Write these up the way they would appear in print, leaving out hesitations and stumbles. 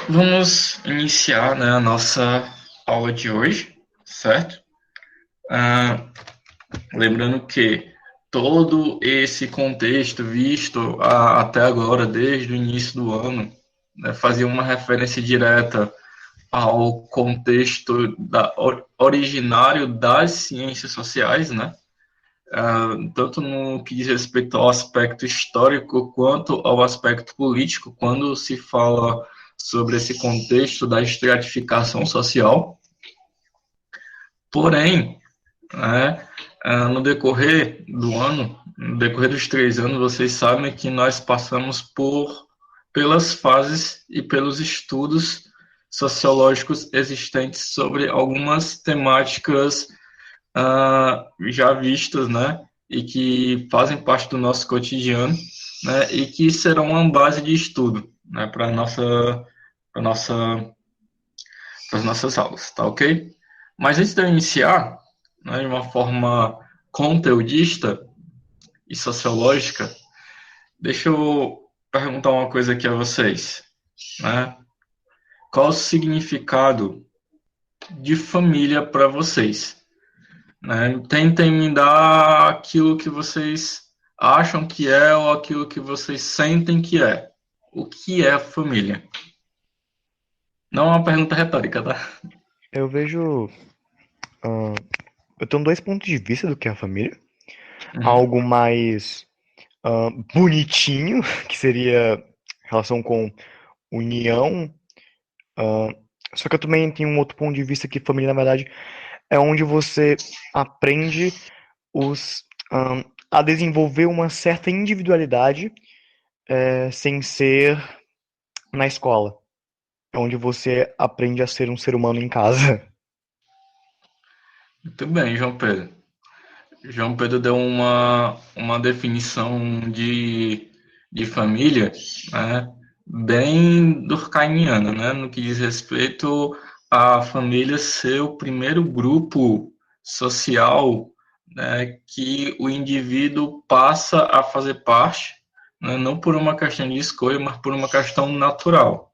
Vamos iniciar, né, a nossa aula de hoje, certo? Ah, lembrando que todo esse contexto visto até agora, desde o início do ano, né, fazia uma referência direta ao contexto originário das ciências sociais, né? Tanto no que diz respeito ao aspecto histórico quanto ao aspecto político, quando se fala sobre esse contexto da estratificação social. Porém, né, no decorrer do ano, no decorrer dos 3 anos, vocês sabem que nós passamos pelas fases e pelos estudos sociológicos existentes sobre algumas temáticas já vistas, né, e que fazem parte do nosso cotidiano, né, e que serão uma base de estudo, né, para nossa, as nossas aulas, tá ok? Mas antes de eu iniciar, né, de uma forma conteudista e sociológica, deixa eu perguntar uma coisa aqui a vocês, né? Qual o significado de família para vocês? Né? Tentem me dar aquilo que vocês acham que é ou aquilo que vocês sentem que é. O que é família? Não é uma pergunta retórica, tá? Eu vejo. ah, eu tenho dois pontos de vista do que é a família. Uhum. Algo mais bonitinho, que seria relação com união. ah, Só que eu também tenho um outro ponto de vista que família, na verdade, é onde você aprende os, a desenvolver uma certa individualidade sem ser na escola. É onde você aprende a ser um ser humano em casa. Muito bem, João Pedro. João Pedro deu uma definição de família, né, bem durkheimiana, né, no que diz respeito à família ser o primeiro grupo social, né, que o indivíduo passa a fazer parte, né, não por uma questão de escolha, mas por uma questão natural.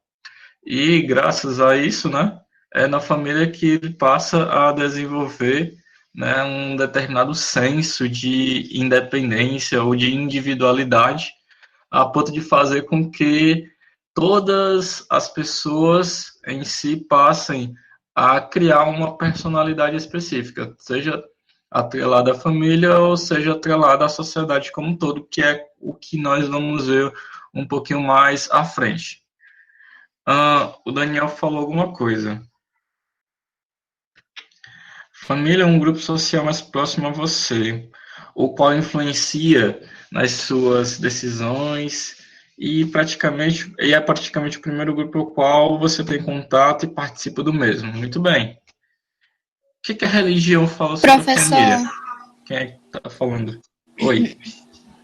E graças a isso, né, é na família que ele passa a desenvolver, né, um determinado senso de independência ou de individualidade, a ponto de fazer com que todas as pessoas em si passem a criar uma personalidade específica, seja atrelada à família ou seja atrelada à sociedade como um todo, que é o que nós vamos ver um pouquinho mais à frente. O Daniel falou alguma coisa. Família é um grupo social mais próximo a você, o qual influencia nas suas decisões e é praticamente o primeiro grupo ao qual você tem contato e participa do mesmo. Muito bem. O que a religião fala sobre família? Professor, Quem é que está falando? Oi.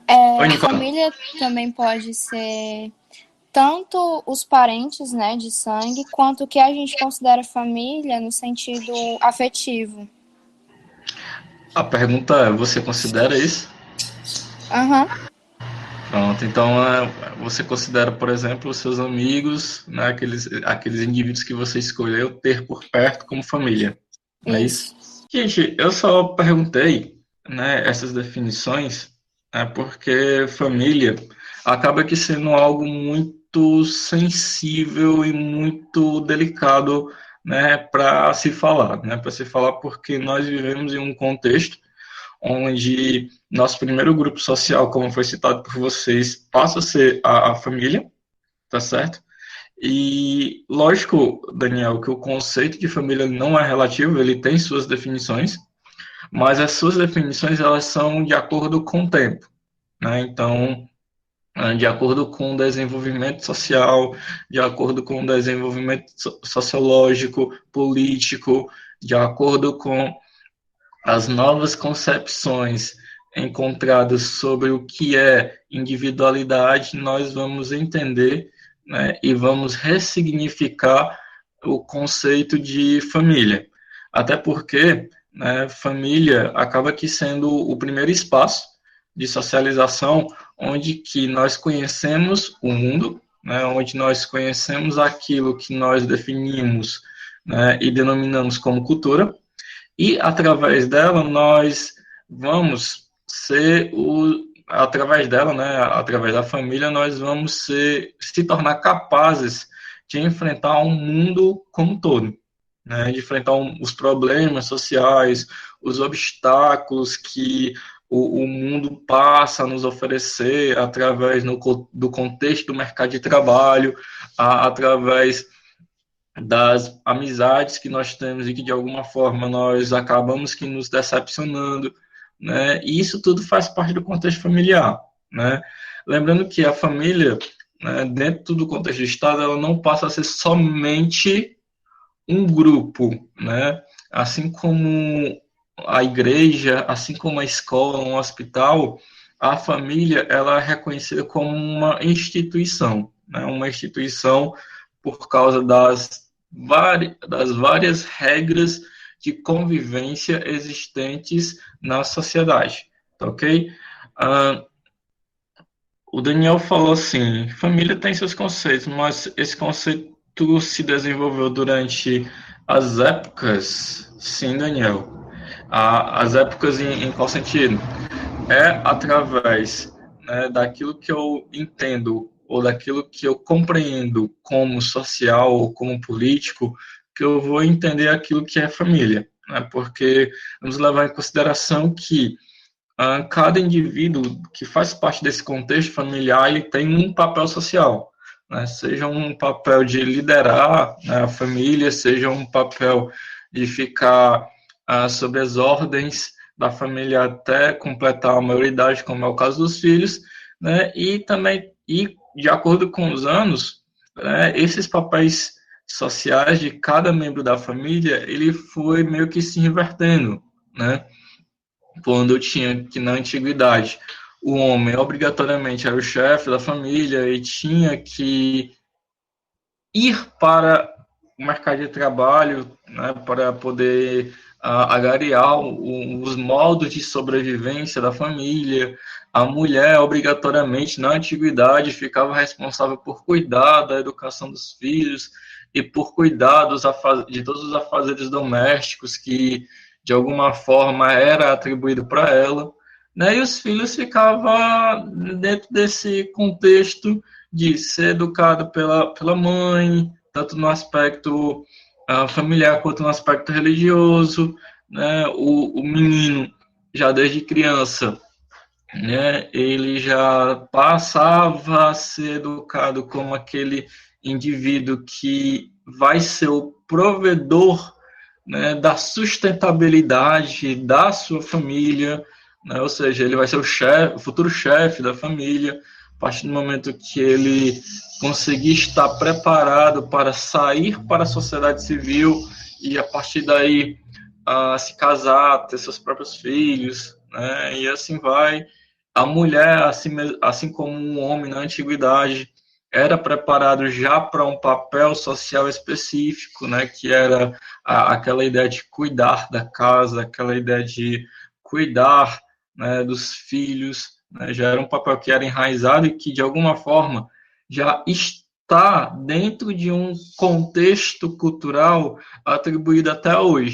Oi, Nicola. família também pode ser tanto os parentes, né, de sangue, quanto o que a gente considera família no sentido afetivo. A pergunta é: você considera isso? Aham, Pronto, então você considera, por exemplo, os seus amigos, né, aqueles indivíduos que você escolheu ter por perto como família, não é isso? isso. Gente, eu só perguntei, né, essas definições, porque família acaba que sendo algo muito sensível e muito delicado, né, para se falar, né, para se falar porque nós vivemos em um contexto onde nosso primeiro grupo social, como foi citado por vocês, passa a ser a família, tá certo? E lógico, Daniel, que o conceito de família não é relativo, ele tem suas definições, mas as suas definições elas são de acordo com o tempo, né? Então, de acordo com o desenvolvimento social, de acordo com o desenvolvimento sociológico, político, de acordo com as novas concepções encontradas sobre o que é individualidade, nós vamos entender, né, e vamos ressignificar o conceito de família. Até porque, né, família acaba que sendo o primeiro espaço de socialização onde que nós conhecemos o mundo, né, onde nós conhecemos aquilo que nós definimos, né, e denominamos como cultura, e através dela nós vamos ser através dela, né, através da família, nós vamos se tornar capazes de enfrentar um mundo como um todo, né, de enfrentar os problemas sociais, os obstáculos que o mundo passa a nos oferecer através do contexto do mercado de trabalho, através das amizades que nós temos e que de alguma forma nós acabamos que nos decepcionando, né? E isso tudo faz parte do contexto familiar, né? Lembrando que a família, né, dentro do contexto do Estado, ela não passa a ser somente um grupo, né? Assim como a igreja, assim como a escola, um hospital, a família ela é reconhecida como uma instituição, né? Uma instituição por causa das várias regras de convivência existentes na sociedade, tá ok? Uh, o Daniel falou assim, família tem seus conceitos, mas esse conceito se desenvolveu durante as épocas? Sim, Daniel. As épocas em qual sentido? É através, né, daquilo que eu entendo ou daquilo que eu compreendo como social ou como político, que eu vou entender aquilo que é família, né? Porque vamos levar em consideração que cada indivíduo que faz parte desse contexto familiar ele tem um papel social, né? Seja um papel de liderar, né, a família, seja um papel de ficar sob as ordens da família até completar a maioridade, como é o caso dos filhos, né? E também, de acordo com os anos, né, esses papéis sociais de cada membro da família, ele foi meio que se invertendo, né? Quando eu tinha que na antiguidade o homem obrigatoriamente era o chefe da família e tinha que ir para o mercado de trabalho, né, para poder agariar os modos de sobrevivência da família. A mulher, obrigatoriamente, na antiguidade, ficava responsável por cuidar da educação dos filhos e por cuidar de todos os afazeres domésticos que, de alguma forma, era atribuído para ela. Né, e os filhos ficavam dentro desse contexto de ser educado pela mãe, tanto no aspecto familiar quanto no aspecto religioso, né? O menino, já desde criança, né, ele já passava a ser educado como aquele indivíduo que vai ser o provedor, né, da sustentabilidade da sua família, né, ou seja, ele vai ser o futuro chefe da família, a partir do momento que ele conseguir estar preparado para sair para a sociedade civil e a partir daí se casar, ter seus próprios filhos, né, e assim vai. A mulher, assim como um homem na antiguidade, era preparado já para um papel social específico, né, que era aquela ideia de cuidar da casa, aquela ideia de cuidar, né, dos filhos, né, já era um papel que era enraizado e que, de alguma forma, já está dentro de um contexto cultural atribuído até hoje.